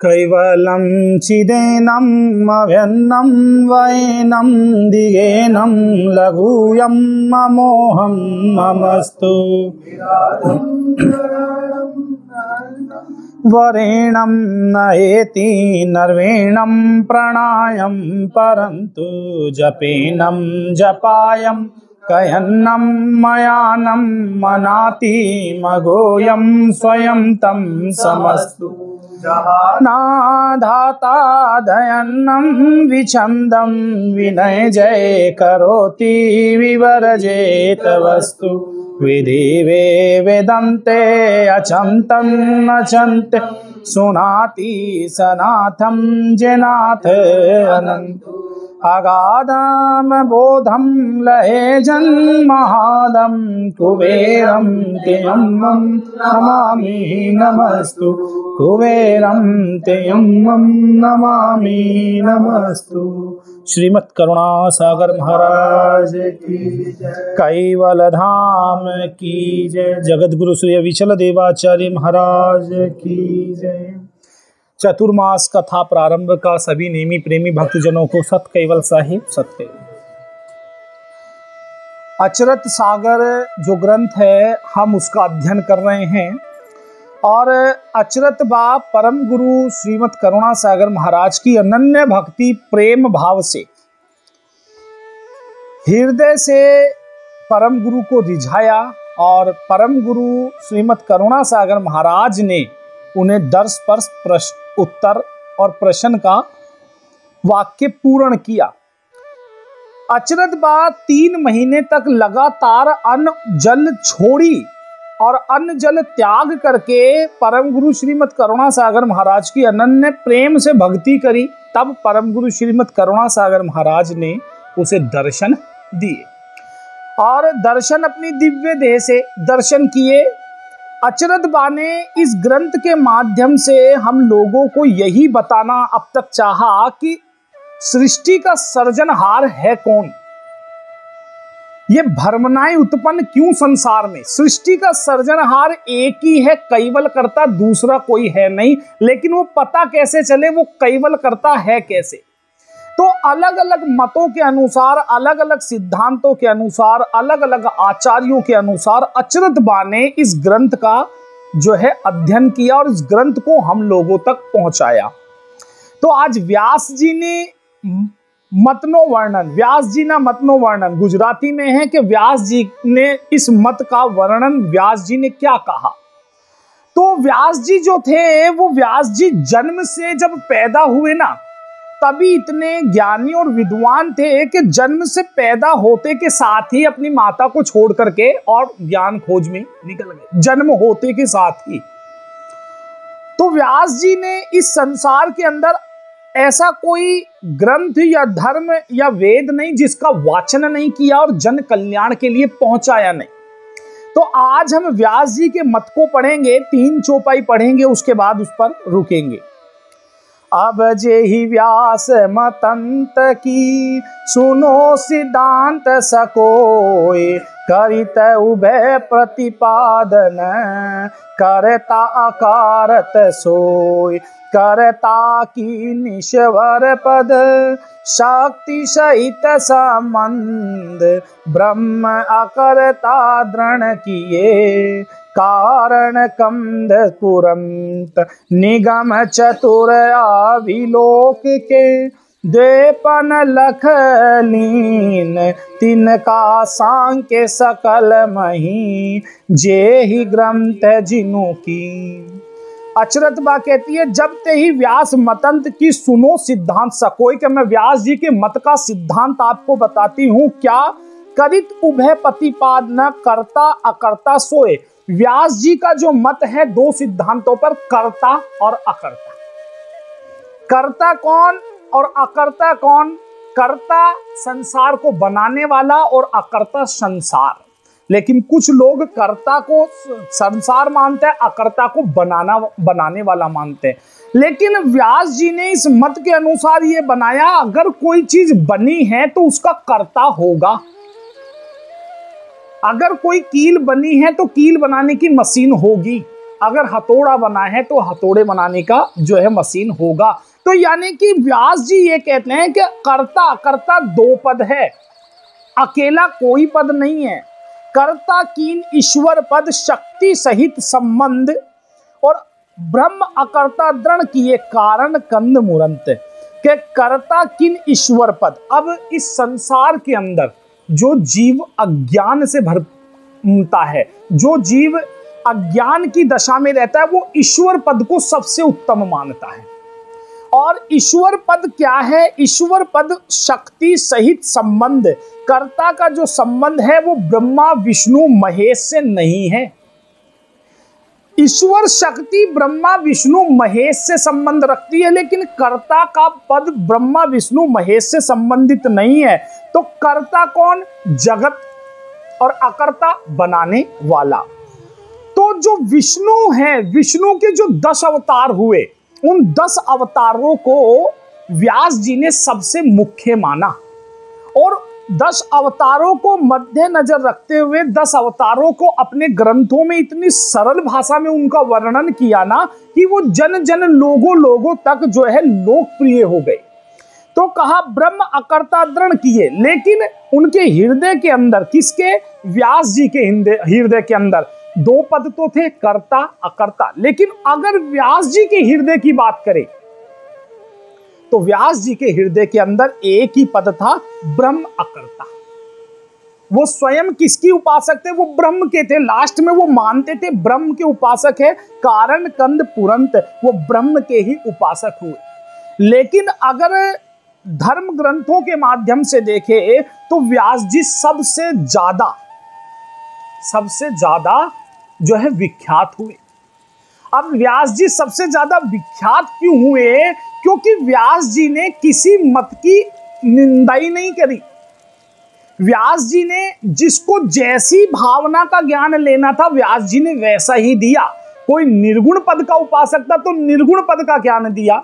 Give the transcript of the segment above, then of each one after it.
कैवलं चिदेनम् अव्यन्नं वैनं दिगेनं लघूयं ममोहं ममस्तु वरेणं नयेति नर्वेणं प्रणायं परन्तु जपेनं जपायं कयन्नं मयानं मनाति मगोऽयं स्वयं तं समस्तु नाधाता दयन्नं विछन्दं विनय जय करोति विवर्जेत वस्तु विधिवे वेदन्ते अचन्तं नचन्ते सुनाति सनाथं जनाथ अनन्तु अगाधं बोधं लहे जन्महादं कुबेरं त्ययम्मं नमामि नमस्तु कुबेरं त्ययम्मं नमामि नमस्तु। श्रीमद् करुणा सागर महाराज की कैवल धाम की जय। जगतगुरु श्री अविचल देवाचार्य महाराज की जय। चतुर्मास कथा प्रारंभ का सभी नेमी प्रेमी भक्तजनों को सत कैवल साहिब सत्य। अचरत सागर जो ग्रंथ है हम उसका अध्ययन कर रहे हैं और अचरत बा परम गुरु श्रीमद् करुणा सागर महाराज की अनन्य भक्ति प्रेम भाव से हृदय से परम गुरु को रिझाया और परम गुरु श्रीमद् करुणा सागर महाराज ने उन्हें दर्श स्पर्श उत्तर और प्रश्न का वाक्य पूर्ण किया। अचरत बा 3 महीने तक लगातार अन्न जल छोड़ी और अन्न जल त्याग करके परम गुरु श्रीमद् करुणा सागर महाराज की अनन्य प्रेम से भक्ति करी। तब परम गुरु श्रीमद् करुणा सागर महाराज ने उसे दर्शन दिए और दर्शन अपनी दिव्य देह से दर्शन किए। अचरत बा ने इस ग्रंथ के माध्यम से हम लोगों को यही बताना अब तक चाहा कि सृष्टि का सर्जनहार है कौन, ये भ्रमणाएं उत्पन्न क्यों संसार में। सृष्टि का सर्जनहार एक ही है, कैवल कर्ता दूसरा कोई है नहीं। लेकिन वो पता कैसे चले वो कैवल कर्ता है कैसे। तो अलग अलग मतों के अनुसार, अलग अलग सिद्धांतों के अनुसार, अलग अलग आचार्यों के अनुसार अचरत बा ने इस ग्रंथ का जो है अध्ययन किया और इस ग्रंथ को हम लोगों तक पहुंचाया। तो आज व्यास जी ने मतनो वर्णन, व्यास जी ना मतनो वर्णन गुजराती में है कि व्यास जी ने इस मत का वर्णन व्यास जी ने क्या कहा। तो व्यास जी जो थे वो व्यास जी जन्म से जब पैदा हुए ना तभी इतने ज्ञानी और विद्वान थे कि जन्म से पैदा होते के साथ ही अपनी माता को छोड़ करके और ज्ञान खोज में निकल गए, जन्म होते के साथ ही। तो व्यास जी ने इस संसार के अंदर ऐसा कोई ग्रंथ या धर्म या वेद नहीं जिसका वाचन नहीं किया और जन कल्याण के लिए पहुंचाया नहीं। तो आज हम व्यास जी के मत को पढ़ेंगे, 3 चौपाई पढ़ेंगे, उसके बाद उस पर रुकेंगे। अब जेहि व्यास मतंत की सुनो सिद्धांत सकोय, करित उभय प्रतिपादन करता अकारत सोय। करता की निश्वर पद शक्ति सहित संबंध, ब्रह्म अकर्ता दृढ़ किए कारण कंद तुरंत। निगम चतुर अभिलोक के द्वेपन लख लीन, तिनका सांख्य सकल मही जे ही ग्रंथ जिनु की। अचरत बा कहती है जब ते ही व्यास मतंत की सुनो सिद्धांत सकोय, कि मैं व्यास जी के मत का सिद्धांत आपको बताती हूं। क्या करित उभय प्रतिपादन करता अकर्ता सोए। व्यास जी का जो मत है 2 सिद्धांतों पर, कर्ता और अकर्ता। कर्ता कौन और अकर्ता कौन। कर्ता संसार को बनाने वाला और अकर्ता संसार। लेकिन कुछ लोग कर्ता को संसार मानते हैं, अकर्ता को बनाने वाला मानते हैं। लेकिन व्यास जी ने इस मत के अनुसार ये बनाया, अगर कोई चीज बनी है तो उसका कर्ता होगा। अगर कोई कील बनी है तो कील बनाने की मशीन होगी। अगर हथौड़ा बना है तो हथौड़े बनाने का जो है मशीन होगा। तो यानी कि व्यास जी ये कहते हैं कि कर्ता कर्ता दो पद है, अकेला कोई पद नहीं है। कर्ता कीन ईश्वर पद शक्ति सहित संबंध, और ब्रह्म अकर्ता दृढ़ किए कारण कंद मुरंत के कर्ता किन ईश्वर पद। अब इस संसार के अंदर जो जीव अज्ञान से भरता है, जो जीव अज्ञान की दशा में रहता है, वो ईश्वर पद को सबसे उत्तम मानता है। और ईश्वर पद क्या है? ईश्वर पद शक्ति सहित संबंध, कर्ता का जो संबंध है वो ब्रह्मा विष्णु महेश से नहीं है। ईश्वर शक्ति ब्रह्मा विष्णु महेश से संबंध रखती है, लेकिन कर्ता का पद ब्रह्मा विष्णु महेश से संबंधित नहीं है। तो कर्ता कौन? जगत, और अकर्ता बनाने वाला। तो जो विष्णु है, विष्णु के जो 10 अवतार हुए, उन 10 अवतारों को व्यास जी ने सबसे मुख्य माना, और 10 अवतारों को मध्य नजर रखते हुए 10 अवतारों को अपने ग्रंथों में इतनी सरल भाषा में उनका वर्णन किया ना कि वो जन जन लोगों तक जो है लोकप्रिय हो गए। तो कहा ब्रह्म अकर्ता दृढ़ किए, लेकिन उनके हृदय के अंदर, किसके? व्यास जी के हृदय के अंदर 2 पद तो थे, कर्ता अकर्ता। लेकिन अगर व्यास जी के हृदय की बात करें तो व्यास जी के हृदय के अंदर एक ही पद था, ब्रह्म अकर्ता। वो स्वयं किसकी उपासक थे? वो ब्रह्म के थे। लास्ट में वो मानते थे ब्रह्म के उपासक है, कारण कंद पुरंत, वो ब्रह्म के ही उपासक हुए। लेकिन अगर धर्म ग्रंथों के माध्यम से देखें तो व्यास जी सबसे ज्यादा जो है विख्यात हुए। अब व्यास जी सबसे ज्यादा विख्यात क्यों हुए? क्योंकि व्यास जी ने किसी मत की निंदा ही नहीं करी। व्यास जी ने जिसको जैसी भावना का ज्ञान लेना था, व्यास जी ने वैसा ही दिया। कोई निर्गुण पद का उपासक था तो निर्गुण पद का ज्ञान दिया,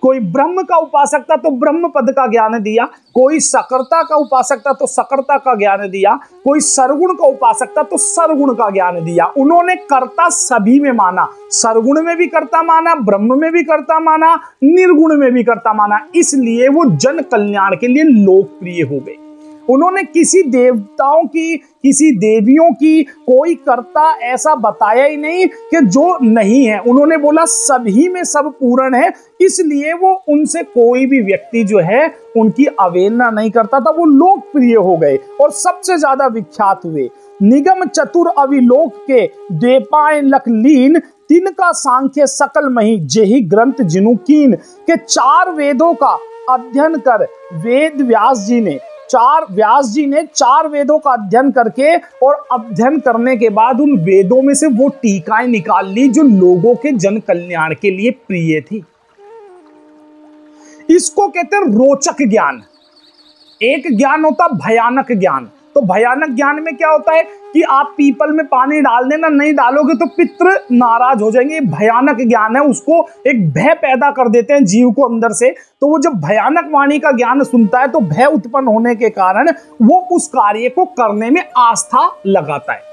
कोई ब्रह्म का उपासक था तो ब्रह्म पद का ज्ञान दिया, कोई सकर्ता का उपासक था तो सकर्ता का ज्ञान दिया, कोई सरगुण का उपासक था तो सरगुण का ज्ञान दिया। उन्होंने कर्ता सभी में माना, सरगुण में भी कर्ता माना, ब्रह्म में भी कर्ता माना, निर्गुण में भी कर्ता माना। इसलिए वो जन कल्याण के लिए लोकप्रिय हो गए। उन्होंने किसी देवताओं की, किसी देवियों की कोई कर्ता ऐसा बताया ही नहीं कि जो नहीं है। उन्होंने बोला सभी में सब पूर्ण है, इसलिए वो उनसे कोई भी व्यक्ति जो है उनकी अवहेलना नहीं करता था। वो लोकप्रिय हो गए और सबसे ज्यादा विख्यात हुए। निगम चतुर अविलोक के देपाय लखलीन, तिनका सांख्य सकल मही जेहि ग्रंथ जिनु कीन के 4 वेदों का अध्ययन कर वेद व्यास जी ने 4 वेदों का अध्ययन करके और अध्ययन करने के बाद उन वेदों में से वो टीकाएं निकाल ली जो लोगों के जन कल्याण के लिए प्रिय थी। इसको कहते हैं रोचक ज्ञान। एक ज्ञान होता भयानक ज्ञान। तो भयानक ज्ञान में क्या होता है कि आप पीपल में पानी डाल देना, नहीं डालोगे तो पितृ नाराज हो जाएंगे। भयानक ज्ञान है, उसको एक भय पैदा कर देते हैं जीव को अंदर से। तो वो जब भयानक वाणी का ज्ञान सुनता है तो भय उत्पन्न होने के कारण वो उस कार्य को करने में आस्था लगाता है।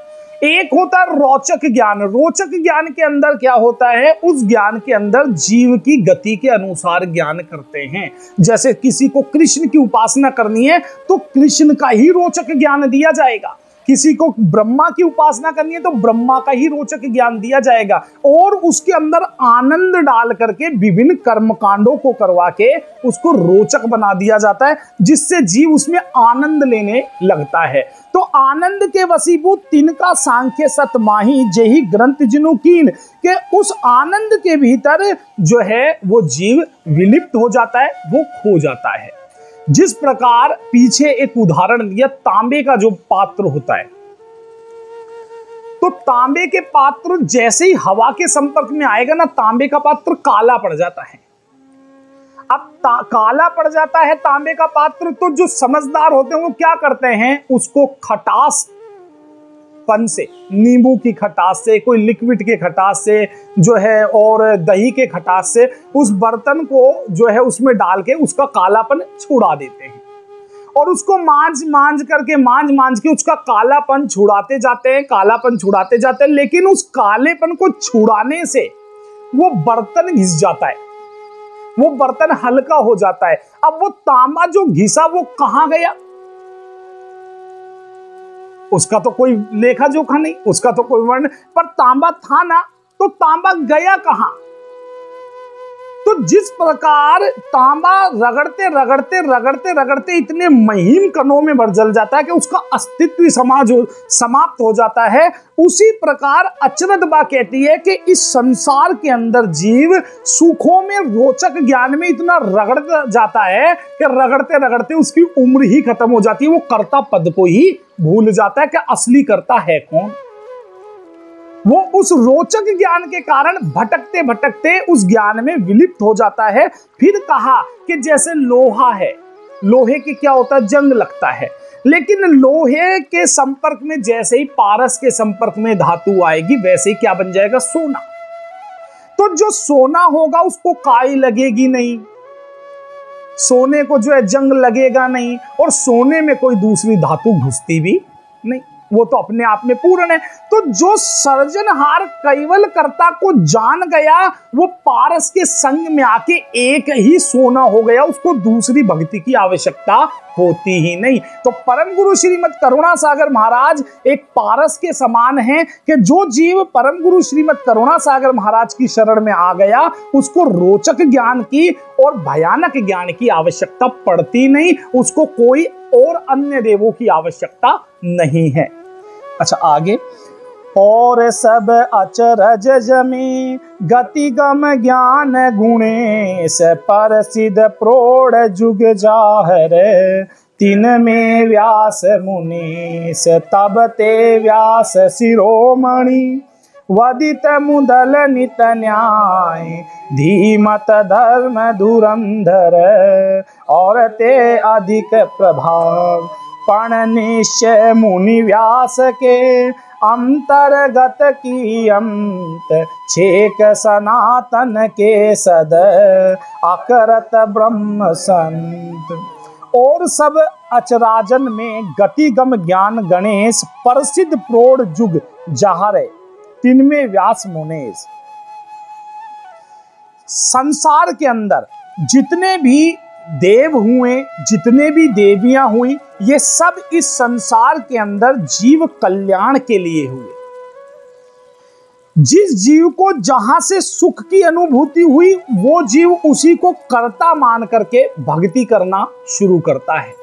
एक होता है रोचक ज्ञान। रोचक ज्ञान के अंदर क्या होता है? उस ज्ञान के अंदर जीव की गति के अनुसार ज्ञान करते हैं। जैसे किसी को कृष्ण की उपासना करनी है तो कृष्ण का ही रोचक ज्ञान दिया जाएगा, किसी को ब्रह्मा की उपासना करनी है तो ब्रह्मा का ही रोचक ज्ञान दिया जाएगा, और उसके अंदर आनंद डाल करके विभिन्न कर्मकांडों को करवा के उसको रोचक बना दिया जाता है, जिससे जीव उसमें आनंद लेने लगता है। तो आनंद के वसीभूत तिनका सांख्य सत माही जेहि ग्रंथ जिनु कीन, के उस आनंद के भीतर जो है वो जीव विलिप्त हो जाता है, वो खो जाता है। जिस प्रकार पीछे एक उदाहरण दिया, तांबे का जो पात्र होता है, तो तांबे के पात्र जैसे ही हवा के संपर्क में आएगा ना, तांबे का पात्र काला पड़ जाता है। अब काला पड़ जाता है तांबे का पात्र, तो जो समझदार होते हैं वो क्या करते हैं, उसको खटास पन से, नींबू की खटास से, कोई लिक्विड के खटास से जो है, और दही के खटास से उस बर्तन को जो है उसमें डाल के उसका कालापन छुड़ा देते हैं। और उसको मांझ मांझ के उसका कालापन छुड़ाते जाते हैं, लेकिन उस कालेपन को छुड़ाने से वो बर्तन घिस जाता है, वो बर्तन हल्का हो जाता है। अब वो तांबा जो घिसा वो कहां गया, उसका तो कोई लेखा जोखा नहीं, उसका तो कोई वर्ण, पर तांबा था ना, तो तांबा गया कहां? तो जिस प्रकार तांबा रगड़ते इतने महीन कणों में भर जल जाता है कि उसका अस्तित्व समाप्त हो जाता है, उसी प्रकार अचरज बा कहती है कि इस संसार के अंदर जीव सुखों में, रोचक ज्ञान में इतना रगड़ जाता है कि रगड़ते उसकी उम्र ही खत्म हो जाती है, वो कर्ता पद को ही भूल जाता है कि असली कर्ता है कौन। वो उस रोचक ज्ञान के कारण भटकते उस ज्ञान में विलिप्त हो जाता है। फिर कहा कि जैसे लोहा है, लोहे के क्या होता है, जंग लगता है, लेकिन लोहे के संपर्क में जैसे ही पारस के संपर्क में धातु आएगी, वैसे ही क्या बन जाएगा, सोना। तो जो सोना होगा उसको काई लगेगी नहीं, सोने को जो है जंग लगेगा नहीं, और सोने में कोई दूसरी धातु घुसती भी नहीं, वो तो अपने आप में पूर्ण है। तो जो सर्जनहार कैवल कर्ता को जान गया, वो पारस के संग में आके एक ही सोना हो गया, उसको दूसरी भक्ति की आवश्यकता होती ही नहीं। तो परम गुरु श्रीमद करुणासागर महाराज एक पारस के समान हैं कि जो जीव परम गुरु श्रीमद करुणासागर महाराज की शरण में आ गया, उसको रोचक ज्ञान की और भयानक ज्ञान की आवश्यकता पड़ती नहीं, उसको कोई और अन्य देवों की आवश्यकता नहीं है। अच्छा आगे, और सब अचरज जमी गति गम ज्ञान गुणेश परसिद्ध प्रौढ़ जुग जाहर, तीन में व्यास मुनीस तब ते व्यास शिरोमणि, वदित मुदल नित न्याय धीमत धर्म धुरंधर, और ते अधिक प्रभाव पण निश्चय मुनि व्यास के, अंतर्गत की अंत छेक सनातन के सद अकरत ब्रह्म संत। और सब अचराजन में गतिगम ज्ञान गणेश प्रसिद्ध प्रौढ़ जुग जाहर, तिनमें व्यास मुनेश। संसार के अंदर जितने भी देव हुए, जितने भी देवियां हुई, ये सब इस संसार के अंदर जीव कल्याण के लिए हुए। जिस जीव को जहां से सुख की अनुभूति हुई, वो जीव उसी को कर्ता मान करके भक्ति करना शुरू करता है।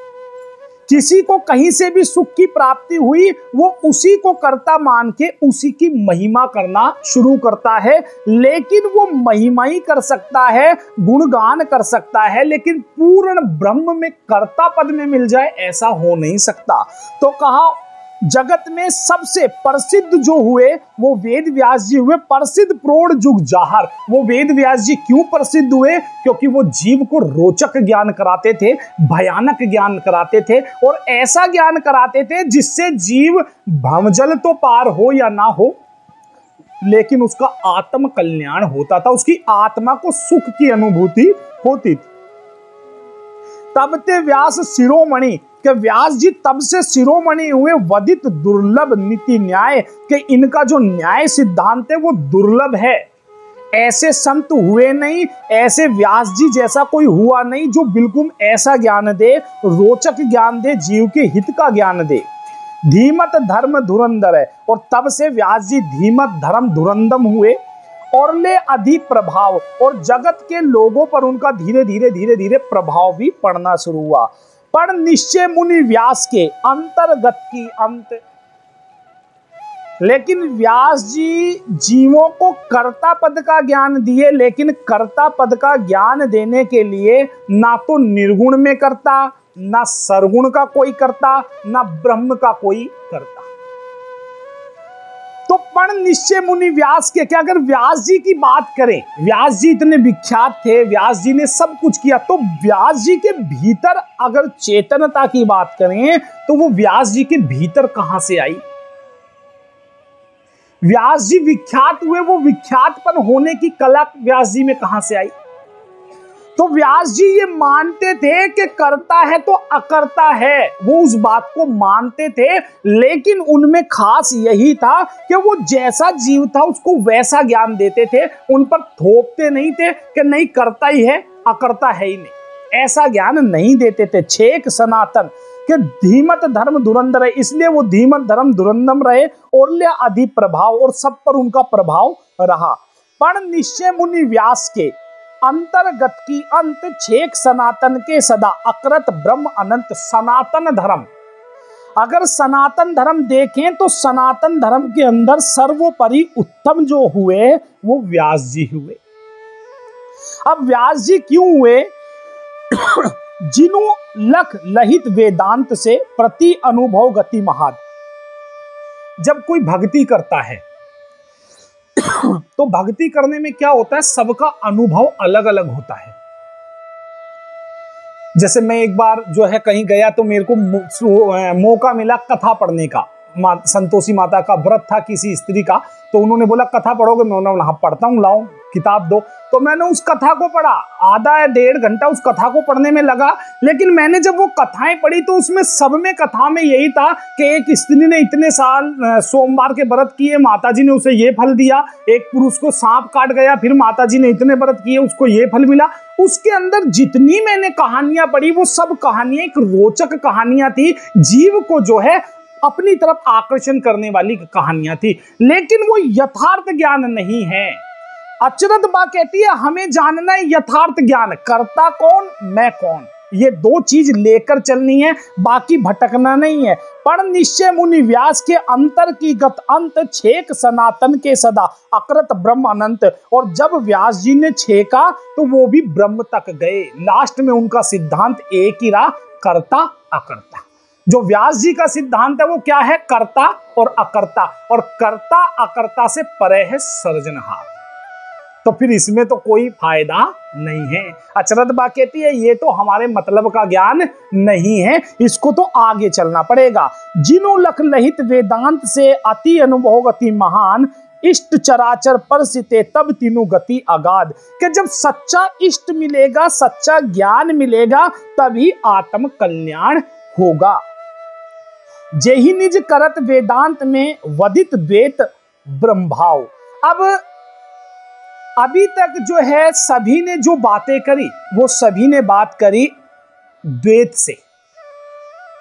किसी को कहीं से भी सुख की प्राप्ति हुई, वो उसी को कर्ता मान के उसी की महिमा करना शुरू करता है। लेकिन वो महिमा ही कर सकता है, गुणगान कर सकता है, लेकिन पूर्ण ब्रह्म में कर्ता पद में मिल जाए ऐसा हो नहीं सकता। तो कहा जगत में सबसे प्रसिद्ध जो हुए वो वेद व्यास जी हुए, प्रसिद्ध प्रौढ़ जुग जाहर। वो वेद व्यास जी क्यों प्रसिद्ध हुए? क्योंकि वो जीव को रोचक ज्ञान कराते थे, भयानक ज्ञान कराते थे, और ऐसा ज्ञान कराते थे जिससे जीव भवजल तो पार हो या ना हो, लेकिन उसका आत्म कल्याण होता था, उसकी आत्मा को सुख की अनुभूति होती थी। तब ते व्यास शिरोमणि, कि व्यास जी तब से शिरोमणि हुए, वदित दुर्लभ नीति न्याय, कि इनका जो न्याय सिद्धांत है वो दुर्लभ है। ऐसे संत हुए नहीं, ऐसे व्यास जी जैसा कोई हुआ नहीं जो बिल्कुल ऐसा ज्ञान दे, रोचक ज्ञान दे, जीव के हित का ज्ञान दे। धीमत धर्म धुरंधर है, और तब से व्यास जी धीमत धर्म धुरंधम हुए, और ले अधिक प्रभाव, और जगत के लोगों पर उनका धीरे धीरे प्रभाव भी पड़ना शुरू हुआ। पर निश्चय मुनि व्यास के अंतर्गत की अंत, लेकिन व्यास जी जीवों को कर्ता पद का ज्ञान दिए, लेकिन कर्ता पद का ज्ञान देने के लिए ना तो निर्गुण में कर्ता, ना सरगुण का कोई कर्ता, ना ब्रह्म का कोई कर्ता। तो पण निश्चय मुनि व्यास के, क्या अगर व्यास जी की बात करें, व्यास जी इतने विख्यात थे, व्यास जी ने सब कुछ किया, तो व्यास जी के भीतर अगर चेतनता की बात करें तो वो व्यास जी के भीतर कहां से आई? व्यास जी विख्यात हुए, वो विख्यातपन होने की कला व्यास जी में कहां से आई? तो व्यास जी ये मानते थे कि करता है तो अकर्ता है, वो उस बात को मानते थे, लेकिन उनमें खास यही था कि वो जैसा जीव था उसको वैसा ज्ञान देते थे, उन पर थोपते नहीं थे कि नहीं करता ही है अकर्ता है ही नहीं, ऐसा ज्ञान नहीं देते थे। छेक सनातन कि धीमत धर्म धुरंधर है, इसलिए वो धीमत धर्म धुरंधम रहे और अधि प्रभाव और सब पर उनका प्रभाव रहा। पण निश्चय मुनि व्यास के अंतर्गत की अंत छेक सनातन के सदा अकृत ब्रह्म अनंत सनातन धर्म। अगर सनातन धर्म देखें तो सनातन धर्म के अंदर सर्वोपरि उत्तम जो हुए वो व्यास जी हुए। अब व्यास जी क्यों हुए? जिनु लख लहित वेदांत से प्रति अनुभव गति महाद। जब कोई भक्ति करता है तो भक्ति करने में क्या होता है, सबका अनुभव अलग अलग होता है। जैसे मैं एक बार जो है कहीं गया तो मेरे को मौका मिला कथा पढ़ने का, संतोषी माता का व्रत था किसी स्त्री का, तो उन्होंने बोला कथा पढ़ोगे? मैं बोला हाँ पढ़ता हूँ, लाओ किताब दो। तो मैंने उस कथा को पढ़ा, आधा या डेढ़ घंटा उस कथा को पढ़ने में लगा। लेकिन मैंने जब वो कथाएं पढ़ी तो उसमें सब में कथा में यही था कि एक स्त्री ने इतने साल सोमवार के व्रत किए, माताजी ने उसे ये फल दिया, एक पुरुष को सांप काट गया, फिर माताजी ने इतने व्रत किए उसको ये फल मिला। उसके अंदर जितनी मैंने कहानियां पढ़ी वो सब कहानियां एक रोचक कहानियां थी, जीव को जो है अपनी तरफ आकर्षण करने वाली कहानियां थी, लेकिन वो यथार्थ ज्ञान नहीं है। अचरत बा कहती है हमें जानना है यथार्थ ज्ञान, करता कौन मैं कौन, ये दो चीज लेकर चलनी है, बाकी भटकना नहीं है। पर निश्चय मुनि व्यास के अंतर की गत अंत छेक सनातन के सदा अकृत ब्रह्म अनंत। और जब व्यास जी ने छेका तो वो भी ब्रह्म तक गए। लास्ट में उनका सिद्धांत एक ही रहा, करता अकर्ता। जो व्यास जी का सिद्धांत है वो क्या है, कर्ता और अकर्ता, और कर्ता अकर्ता से परे है सर्जनहार। तो फिर इसमें तो कोई फायदा नहीं है। अचरत बा कहती है ये तो हमारे मतलब का ज्ञान नहीं है, इसको तो आगे चलना पड़ेगा। जिनो लख लहित वेदांत से अति अनुभव गति महान, इष्ट चराचर पर सिते तब तीनों गति अगाध। कि जब सच्चा इष्ट मिलेगा, सच्चा ज्ञान मिलेगा, तभी आत्म कल्याण होगा। जेहि निज करत वेदांत में वदित द्वैत ब्रह्मभाव। अब अभी तक जो है सभी ने जो बातें करी वो सभी ने बात करी द्वैत से,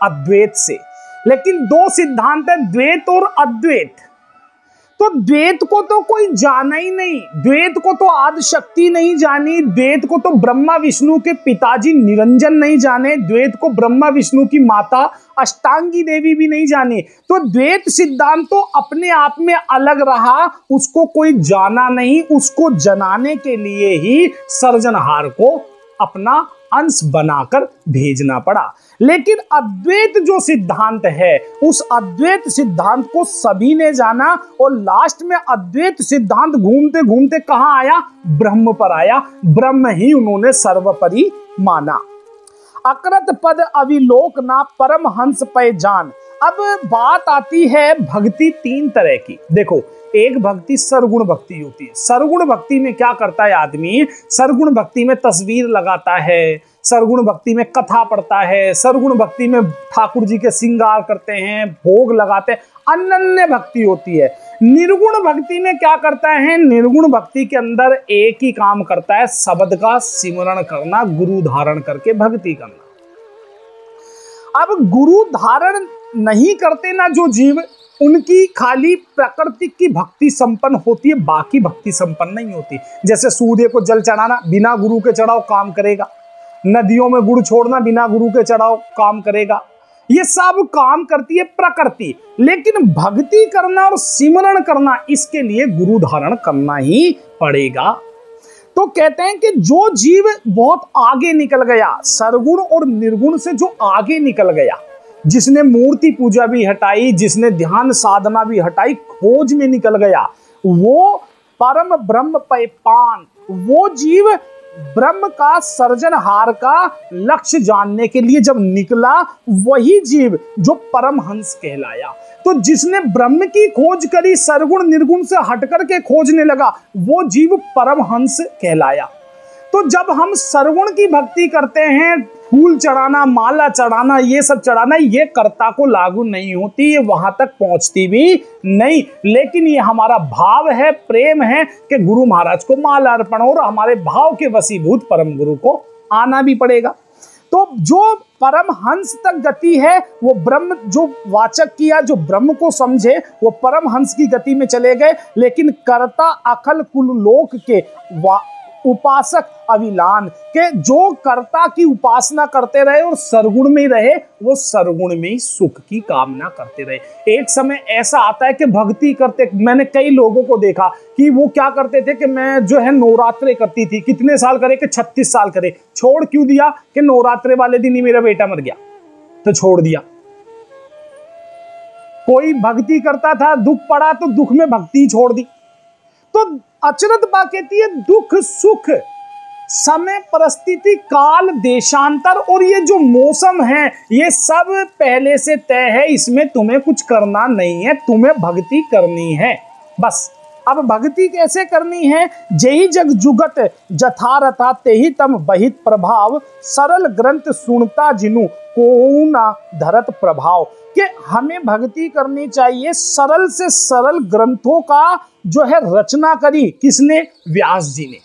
अद्वैत से, लेकिन दो सिद्धांत है, द्वैत और अद्वैत। तो द्वैत को तो कोई जाना ही नहीं, द्वैत को तो आदि शक्ति नहीं जानी, द्वैत को तो ब्रह्मा विष्णु के पिताजी निरंजन नहीं जाने, द्वैत को ब्रह्मा विष्णु की माता अष्टांगी देवी भी नहीं जानी। तो द्वैत सिद्धांत तो अपने आप में अलग रहा, उसको कोई जाना नहीं, उसको जनाने के लिए ही सर्जनहार को अपना अंश बनाकर भेजना पड़ा। लेकिन अद्वैत जो सिद्धांत है उस अद्वैत सिद्धांत को सभी ने जाना, और लास्ट में अद्वैत सिद्धांत घूमते घूमते कहां आया, ब्रह्म पर आया। ब्रह्म ही उन्होंने सर्वोपरि माना। अकृत पद अविलोक ना परम हंस पै जान। अब बात आती है भक्ति तीन तरह की। देखो, एक भक्ति सरगुण भक्ति होती है। सरगुण भक्ति में क्या करता है आदमी, सरगुण भक्ति में तस्वीर लगाता है, सरगुण भक्ति में कथा पढ़ता है, सरगुण भक्ति में ठाकुर जी के श्रृंगार करते हैं, भोग लगाते हैं, अनन्य भक्ति होती है। निर्गुण भक्ति में क्या करता है, निर्गुण भक्ति के अंदर एक ही काम करता है, शब्द का सिमरण करना, गुरु धारण करके भक्ति करना। अब गुरु धारण नहीं करते ना जो जीव, उनकी खाली प्रकृति की भक्ति संपन्न होती है, बाकी भक्ति संपन्न नहीं होती। जैसे सूर्य को जल चढ़ाना बिना गुरु के चढ़ाओ काम करेगा, नदियों में गुड़ छोड़ना बिना गुरु के चढ़ाओ काम करेगा, ये सब काम करती है प्रकृति। लेकिन भक्ति करना और सिमरण करना, इसके लिए गुरु धारण करना ही पड़ेगा। तो कहते हैं कि जो जीव बहुत आगे निकल गया, सरगुण और निर्गुण से जो आगे निकल गया, जिसने मूर्ति पूजा भी हटाई, जिसने ध्यान साधना भी हटाई, खोज में निकल गया, वो परम ब्रह्म पै पान, वो जीव ब्रह्म का सर्जनहार का लक्ष्य जानने के लिए जब निकला, वही जीव जो परमहंस कहलाया। तो जिसने ब्रह्म की खोज करी, सरगुण निर्गुण से हटकर के खोजने लगा, वो जीव परमहंस कहलाया। तो जब हम सरगुण की भक्ति करते हैं, फूल चढ़ाना, माला चढ़ाना, ये सब चढ़ाना, ये कर्ता को लागू नहीं होती, ये वहां तक पहुंचती भी नहीं। लेकिन ये हमारा भाव है, प्रेम है कि गुरु महाराज को माला अर्पण, और हमारे भाव के वशीभूत परम गुरु को आना भी पड़ेगा। तो जो परमहंस तक गति है, वो ब्रह्म, जो वाचक किया, जो ब्रह्म को समझे, वो परमहंस की गति में चले गए। लेकिन कर्ता अखल कुल लोक के उपासक अविलान के, जो कर्ता की उपासना करते रहे और सरगुण में रहे, वो सरगुण में ही सुख की कामना करते रहे। एक समय ऐसा आता है कि भक्ति करते, मैंने कई लोगों को देखा कि वो क्या करते थे कि मैं जो है नवरात्रे करती थी, कितने साल करे कि 36 साल करे, छोड़ क्यों दिया कि नवरात्रे वाले दिन ही मेरा बेटा मर गया तो छोड़ दिया। कोई भक्ति करता था, दुख पड़ा तो दुख में भक्ति छोड़ दी। तो अचरत बा कहती है दुख सुख समय परिस्थिति काल देशांतर और ये जो मौसम है, ये सब पहले से तय है, इसमें तुम्हें कुछ करना नहीं है, तुम्हें भक्ति करनी है बस। अब भक्ति कैसे करनी है? जेहि जग जुगत जथारथा तेहि तम बहित प्रभाव, सरल ग्रंथ सुनता जिनु को ना धरत प्रभाव। कि हमें भक्ति करनी चाहिए, सरल से सरल ग्रंथों का जो है रचना करी किसने? व्यास जी ने।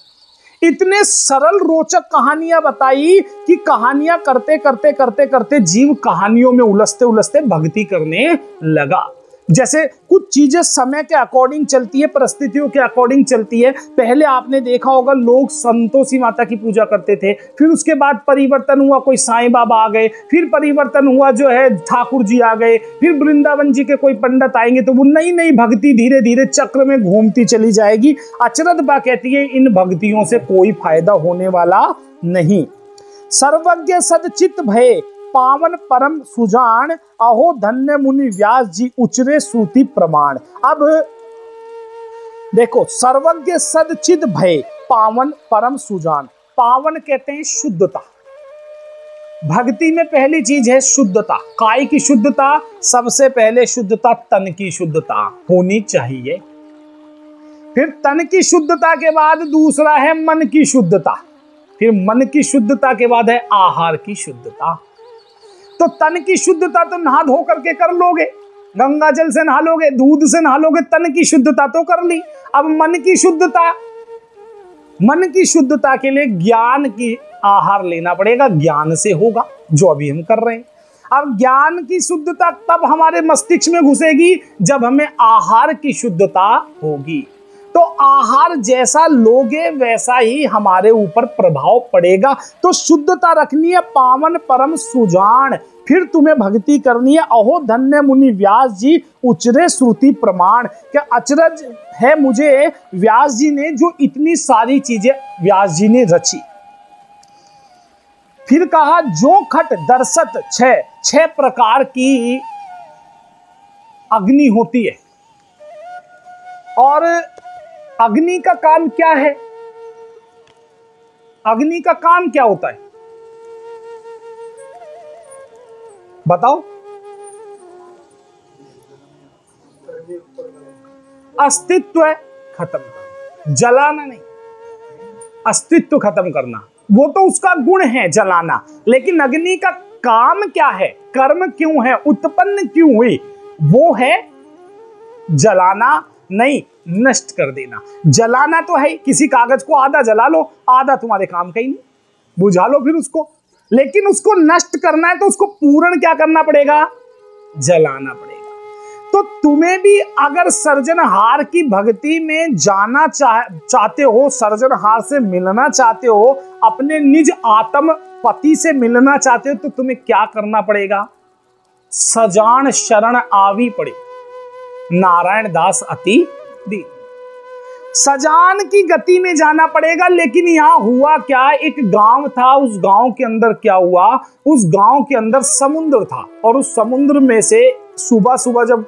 इतने सरल रोचक कहानियां बताई कि कहानियां करते करते करते करते जीव कहानियों में उलझते उलझते भक्ति करने लगा। जैसे कुछ चीजें समय के अकॉर्डिंग चलती है, परिस्थितियों के अकॉर्डिंग चलती है। पहले आपने देखा होगा लोग संतोषी माता की पूजा करते थे, फिर उसके बाद परिवर्तन हुआ, कोई साईं बाबा आ गए, फिर परिवर्तन हुआ जो है ठाकुर जी आ गए, फिर वृंदावन जी के कोई पंडित आएंगे, तो वो नई नई भक्ति धीरे धीरे चक्र में घूमती चली जाएगी। अचरत बा कहती है इन भक्तियों से कोई फायदा होने वाला नहीं। सर्वज्ञ सदचित भय पावन परम सुजान, अहो धन्य मुनि व्यास जी उचरे सूति प्रमाण। अब देखो, सर्वज्ञ सदचित भय पावन परम सुजान। पावन कहते हैं शुद्धता। भक्ति में पहली चीज है शुद्धता। काय की शुद्धता? सबसे पहले शुद्धता तन की शुद्धता होनी चाहिए। फिर तन की शुद्धता के बाद दूसरा है मन की शुद्धता। फिर मन की शुद्धता के बाद है आहार की शुद्धता। तो तन की शुद्धता तो नहा धो करके कर लोगे, गंगा जल से नहा लोगे, दूध से नहा लोगे, तन की शुद्धता तो कर ली। अब मन की शुद्धता, मन की शुद्धता के लिए ज्ञान की आहार लेना पड़ेगा, ज्ञान से होगा, जो अभी हम कर रहे हैं। अब ज्ञान की शुद्धता तब हमारे मस्तिष्क में घुसेगी जब हमें आहार की शुद्धता होगी। तो आहार जैसा लोगे वैसा ही हमारे ऊपर प्रभाव पड़ेगा। तो शुद्धता रखनी है, पावन परम सुजान। फिर तुम्हें भक्ति करनी है, अहो धन्य मुनि व्यास जी उचरे श्रुति प्रमाण। क्या अचरज है मुझे व्यास जी ने, जो इतनी सारी चीजें व्यास जी ने रची। फिर कहा जो खट दर्शत छह प्रकार की अग्नि होती है। और अग्नि का काम क्या है? अग्नि का काम क्या होता है बताओ? अस्तित्व खत्म करना, जलाना नहीं, अस्तित्व खत्म करना। वो तो उसका गुण है जलाना, लेकिन अग्नि का काम क्या है, कर्म क्यों है, उत्पन्न क्यों हुई? वो है जलाना नहीं, नष्ट कर देना। जलाना तो है, किसी कागज को आधा जला लो, आधा तुम्हारे काम का ही नहीं, बुझा लो फिर उसको। लेकिन उसको नष्ट करना है तो उसको पूर्ण क्या करना पड़ेगा? जलाना पड़ेगा। तो तुम्हें भी अगर सर्जनहार की भक्ति में जाना चाहते हो, सर्जनहार से मिलना चाहते हो, अपने निज आत्म पति से मिलना चाहते हो, तो तुम्हें क्या करना पड़ेगा? सजान शरण आवी पड़े, नारायण दास अति दीन। सजान की गति में जाना पड़ेगा। लेकिन यहां हुआ क्या, एक गांव था, उस गांव के अंदर क्या हुआ, उस गांव के अंदर समुद्र था, और उस समुद्र में से सुबह सुबह जब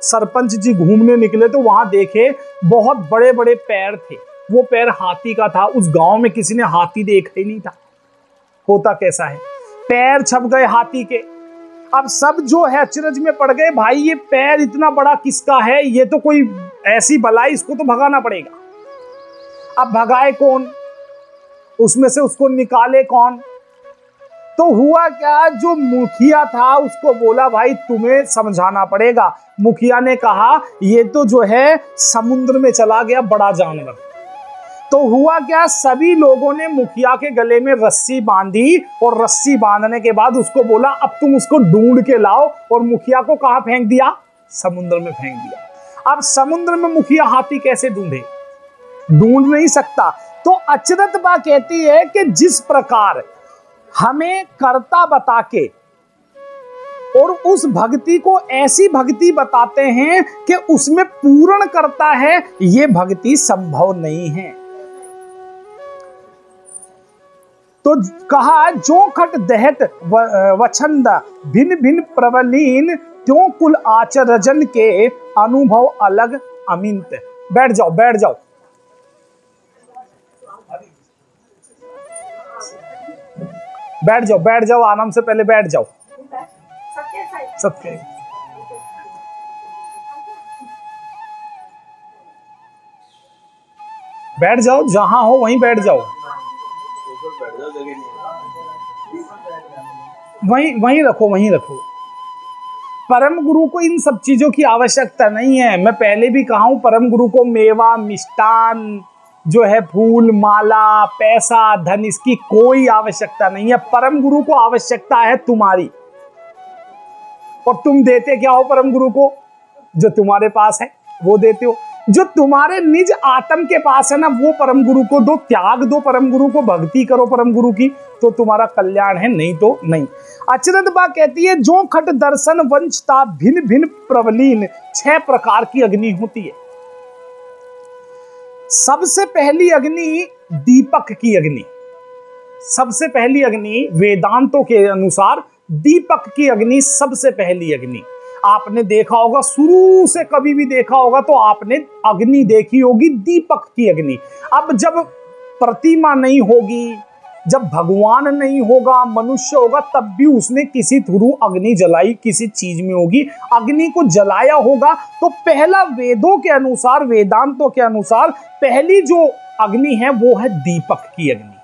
सरपंच जी घूमने निकले तो वहां देखे बहुत बड़े बड़े पैर थे। वो पैर हाथी का था। उस गांव में किसी ने हाथी देखा ही नहीं था। होता कैसा है, पैर छप गए हाथी के। अब सब जो है अचरज में पड़ गए, भाई ये पैर इतना बड़ा किसका है, ये तो कोई ऐसी बलाई, इसको तो भगाना पड़ेगा। अब भगाए कौन? उसमें से उसको निकाले कौन? तो हुआ क्या, जो मुखिया था उसको बोला भाई तुम्हें समझाना पड़ेगा। मुखिया ने कहा ये तो जो है समुद्र में चला गया बड़ा जानवर। तो हुआ क्या, सभी लोगों ने मुखिया के गले में रस्सी बांधी और रस्सी बांधने के बाद उसको बोला अब तुम उसको ढूंढ के लाओ, और मुखिया को कहां फेंक दिया? समुद्र में फेंक दिया। अब समुद्र में मुखिया हाथी कैसे ढूंढे? ढूंढ नहीं सकता। तो अचरत बा कहती है कि जिस प्रकार हमें कर्ता बता के और उस भक्ति को ऐसी भक्ति बताते हैं कि उसमें पूर्ण करता है, यह भक्ति संभव नहीं है। तो कहा जो खट दहत वछंद भिन्न भिन्न प्रबलीन, त्यों कुल आचरजन के अनुभव अलग अमित। बैठ जाओ बैठ जाओ। बैठ जाओ बैठ जाओ, आराम से पहले बैठ जाओ। सबके बैठ जाओ, जहां हो वहीं बैठ जाओ, वहीं वहीं रखो वहीं रखो। परम गुरु को इन सब चीजों की आवश्यकता नहीं है। मैं पहले भी कहा हूं, परम गुरु को मेवा मिष्टान जो है, फूल माला पैसा धन, इसकी कोई आवश्यकता नहीं है। परम गुरु को आवश्यकता है तुम्हारी। और तुम देते क्या हो परम गुरु को? जो तुम्हारे पास है वो देते हो। जो तुम्हारे निज आत्म के पास है ना, वो परम गुरु को दो, त्याग दो परम गुरु को, भक्ति करो परम गुरु की, तो तुम्हारा कल्याण है, नहीं तो नहीं। अचरत बा कहती है जो खट दर्शन वंचता भिन्न भिन्न प्रबलीन, 6 प्रकार की अग्नि होती है। सबसे पहली अग्नि दीपक की अग्नि। सबसे पहली अग्नि वेदांतों के अनुसार दीपक की अग्नि सबसे पहली अग्नि। आपने देखा होगा, शुरू से कभी भी देखा होगा तो आपने अग्नि देखी होगी, दीपक की अग्नि। अब जब प्रतिमा नहीं होगी, जब भगवान नहीं होगा, मनुष्य होगा, तब भी उसने किसी थ्रू अग्नि जलाई, किसी चीज में होगी, अग्नि को जलाया होगा। तो पहला वेदों के अनुसार, वेदांतों के अनुसार पहली जो अग्नि है वो है दीपक की अग्नि।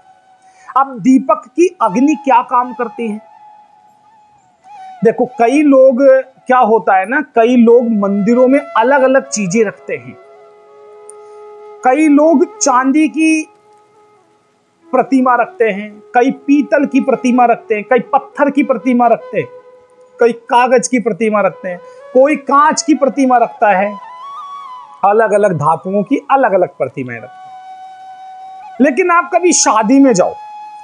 अब दीपक की अग्नि क्या काम करती है? देखो, कई लोग, क्या होता है ना, कई लोग मंदिरों में अलग अलग चीजें रखते हैं। कई लोग चांदी की प्रतिमा रखते हैं, कई पीतल की प्रतिमा रखते हैं, कई पत्थर की प्रतिमा रखते हैं, कई कागज की प्रतिमा रखते हैं, कोई कांच की प्रतिमा रखता है, अलग अलग धातुओं की अलग अलग प्रतिमाएं रखते हैं। लेकिन आप कभी शादी में जाओ,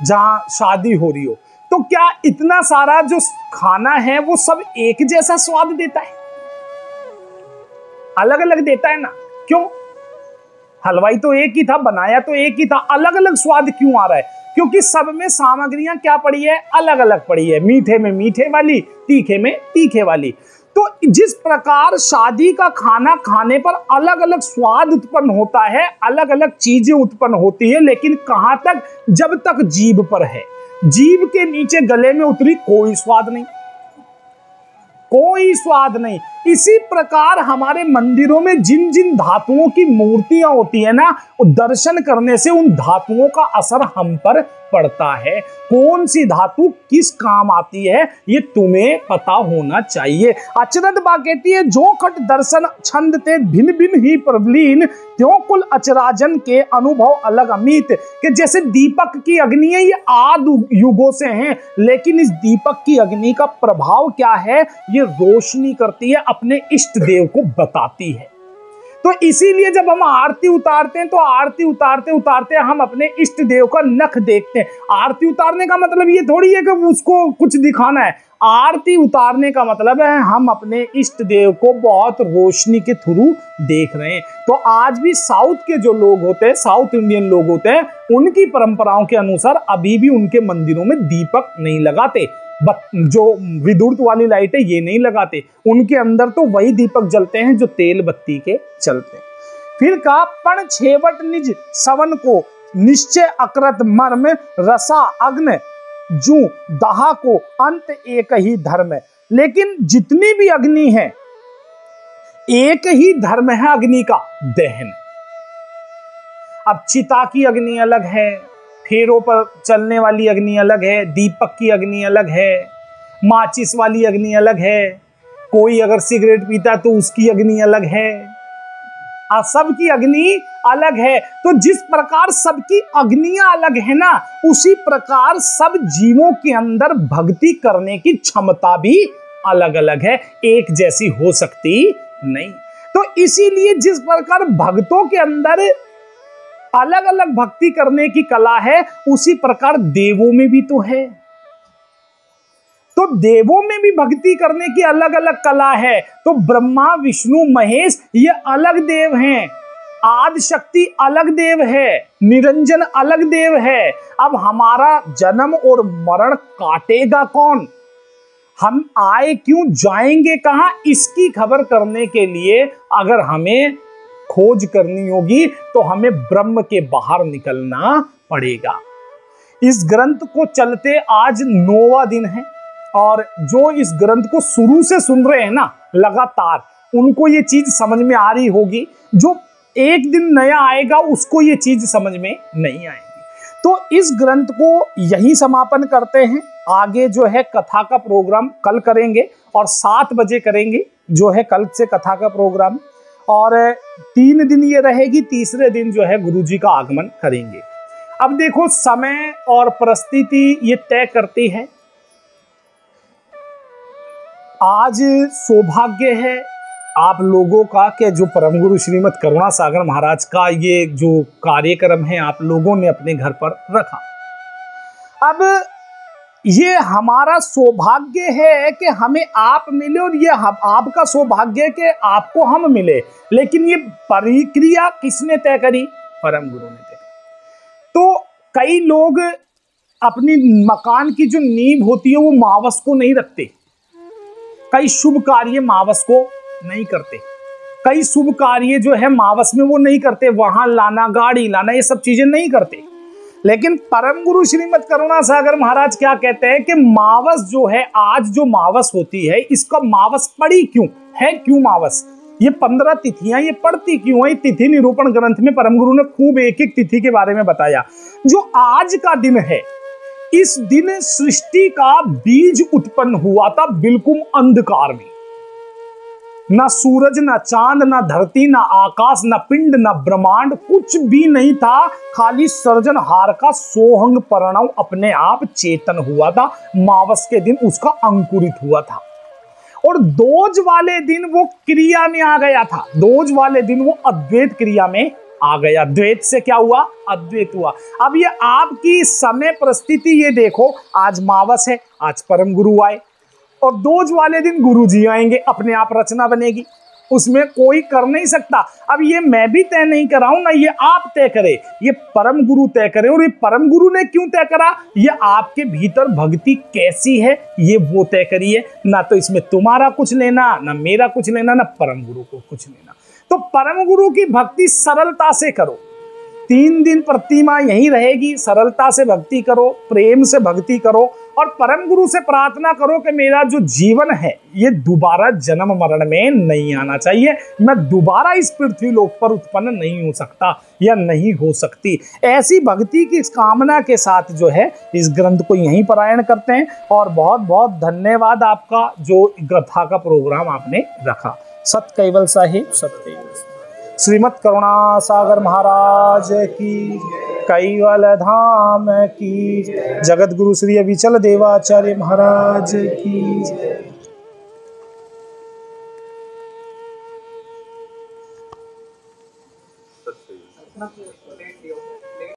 जहां शादी हो रही हो, तो क्या इतना सारा जो खाना है वो सब एक जैसा स्वाद देता है? अलग अलग देता है ना। क्यों? हलवाई तो एक ही था, बनाया तो एक ही था, अलग अलग स्वाद क्यों आ रहा है? क्योंकि सब में सामग्रियां क्या पड़ी है? अलग अलग पड़ी है। मीठे में मीठे वाली, तीखे में तीखे वाली। तो जिस प्रकार शादी का खाना खाने पर अलग अलग स्वाद उत्पन्न होता है, अलग अलग चीजें उत्पन्न होती है, लेकिन कहां तक? जब तक जीभ पर है। जीभ के नीचे गले में उतरी, कोई स्वाद नहीं, कोई स्वाद नहीं। इसी प्रकार हमारे मंदिरों में जिन जिन धातुओं की मूर्तियां होती है ना, दर्शन करने से उन धातुओं का असर हम पर पड़ता है। कौन सी धातु किस काम आती है ये तुम्हें पता होना चाहिए। अचरत बा कहती है जो खट दर्शन छंद ते भिन्न भिन्न ही प्रबलीन, त्यों कुल अचराजन के अनुभव अलग अमित। कि जैसे दीपक की अग्नि है, ये आदि युगों से हैं, लेकिन इस दीपक की अग्नि का प्रभाव क्या है? ये रोशनी करती है, अपने इष्ट देव को बताती है। तो इसीलिए जब हम आरती उतारते हैं तो आरती उतारते उतारते हम अपने इष्ट देव का नख देखते हैं। आरती उतारने का मतलब ये थोड़ी है कि उसको कुछ दिखाना है। आरती उतारने का मतलब है हम अपने इष्ट देव को बहुत रोशनी के थ्रू देख रहे हैं। तो आज भी साउथ के जो लोग होते हैं, साउथ इंडियन लोग होते हैं, उनकी परंपराओं के अनुसार अभी भी उनके मंदिरों में दीपक नहीं लगाते। जो विद्युत वाली लाइट है ये नहीं लगाते, उनके अंदर तो वही दीपक जलते हैं जो तेल बत्ती के चलते हैं। फिर कहा पण छेवट निज सवन को निश्चय अकृत मर्म, रसा अग्न जू दहा को अंत एक ही धर्म। लेकिन जितनी भी अग्नि है एक ही धर्म है अग्नि का, दहन। अब चिता की अग्नि अलग है, फेरों पर चलने वाली अग्नि अलग है, दीपक की अग्नि अलग है, माचिस वाली अग्नि अलग है, कोई अगर सिगरेट पीता तो उसकी अग्नि अलग है, सबकी अग्नि अलग है। तो जिस प्रकार सबकी अग्नियां अलग है ना, उसी प्रकार सब जीवों के अंदर भक्ति करने की क्षमता भी अलग अलग है, एक जैसी हो सकती नहीं। तो इसीलिए जिस प्रकार भक्तों के अंदर अलग अलग भक्ति करने की कला है, उसी प्रकार देवों में भी तो है। तो देवों में भी भक्ति करने की अलग अलग कला है। तो ब्रह्मा विष्णु महेश ये अलग देव हैं, आदि शक्ति अलग देव है, निरंजन अलग देव है। अब हमारा जन्म और मरण काटेगा कौन, हम आए क्यों, जाएंगे कहां, इसकी खबर करने के लिए अगर हमें खोज करनी होगी तो हमें ब्रह्म के बाहर निकलना पड़ेगा। इस ग्रंथ को चलते आज 9वां दिन है, और जो इस ग्रंथ को शुरू से सुन रहे हैं ना लगातार, उनको ये चीज समझ में आ रही होगी। जो एक दिन नया आएगा उसको ये चीज समझ में नहीं आएगी। तो इस ग्रंथ को यही समापन करते हैं। आगे जो है कथा का प्रोग्राम कल करेंगे, और 7 बजे करेंगे जो है कल से कथा का प्रोग्राम, और 3 दिन ये रहेगी, तीसरे दिन जो है गुरुजी का आगमन करेंगे। अब देखो, समय और परिस्थिति ये तय करती है। आज सौभाग्य है आप लोगों का कि जो परम गुरु श्रीमद करुणासागर महाराज का ये जो कार्यक्रम है आप लोगों ने अपने घर पर रखा। अब ये हमारा सौभाग्य है कि हमें आप मिले, और ये आपका सौभाग्य है कि आपको हम मिले। लेकिन ये प्रक्रिया किसने तय करी, परम गुरु ने तय करी। तो कई लोग अपनी मकान की जो नींव होती है वो मावस को नहीं रखते, कई शुभ कार्य मावस को नहीं करते, कई शुभ कार्य जो है मावस में वो नहीं करते, वाहन लाना, गाड़ी लाना, ये सब चीजें नहीं करते। लेकिन परम गुरु श्रीमद करुणासागर महाराज क्या कहते हैं कि मावस जो है, आज जो मावस होती है, इसका मावस पड़ी क्यों है, क्यों मावस, ये 15 तिथियां ये पड़ती क्यों है। तिथि निरूपण ग्रंथ में परम गुरु ने खूब एक एक तिथि के बारे में बताया। जो आज का दिन है, इस दिन सृष्टि का बीज उत्पन्न हुआ था बिल्कुल अंधकार में, ना सूरज, ना चांद, ना धरती, ना आकाश, ना पिंड, ना ब्रह्मांड, कुछ भी नहीं था। खाली सर्जनहार का सोहंग प्रणव अपने आप चेतन हुआ था। मावस के दिन उसका अंकुरित हुआ था, और दोज वाले दिन वो क्रिया में आ गया था। दोज वाले दिन वो अद्वैत क्रिया में आ गया। द्वैत से क्या हुआ, अद्वैत हुआ। अब ये आपकी समय परिस्थिति ये देखो, आज मावस है, आज परम गुरु आए, और दोज वाले दिन गुरु जी आएंगे, अपने आप रचना बनेगी, उसमें कोई कर नहीं सकता। अब ये मैं भी तय नहीं कराऊं ना, ये आप तय करे, ये परम गुरु तय करे। और ये परम गुरु ने क्यों तय करा, ये आपके भीतर भक्ति कैसी है ये वो तय करिए, ना तो इसमें तुम्हारा कुछ लेना, ना मेरा कुछ लेना, ना परम गुरु को कुछ लेना। तो परम गुरु की भक्ति सरलता से करो। 3 दिन प्रतिमा यही रहेगी, सरलता से भक्ति करो, प्रेम से भक्ति करो, और परम गुरु से प्रार्थना करो कि मेरा जो जीवन है ये दोबारा जन्म मरण में नहीं आना चाहिए, मैं दोबारा इस पृथ्वी लोक पर उत्पन्न नहीं हो सकता या नहीं हो सकती। ऐसी भक्ति की कामना के साथ जो है इस ग्रंथ को यहीं पारायण करते हैं। और बहुत बहुत धन्यवाद आपका जो कथा का प्रोग्राम आपने रखा। सत केवल साहिब, सत केवल श्रीमद करुणासागर महाराज की, कैवल धाम की, जगत गुरु श्री अविचल देवाचार्य महाराज की।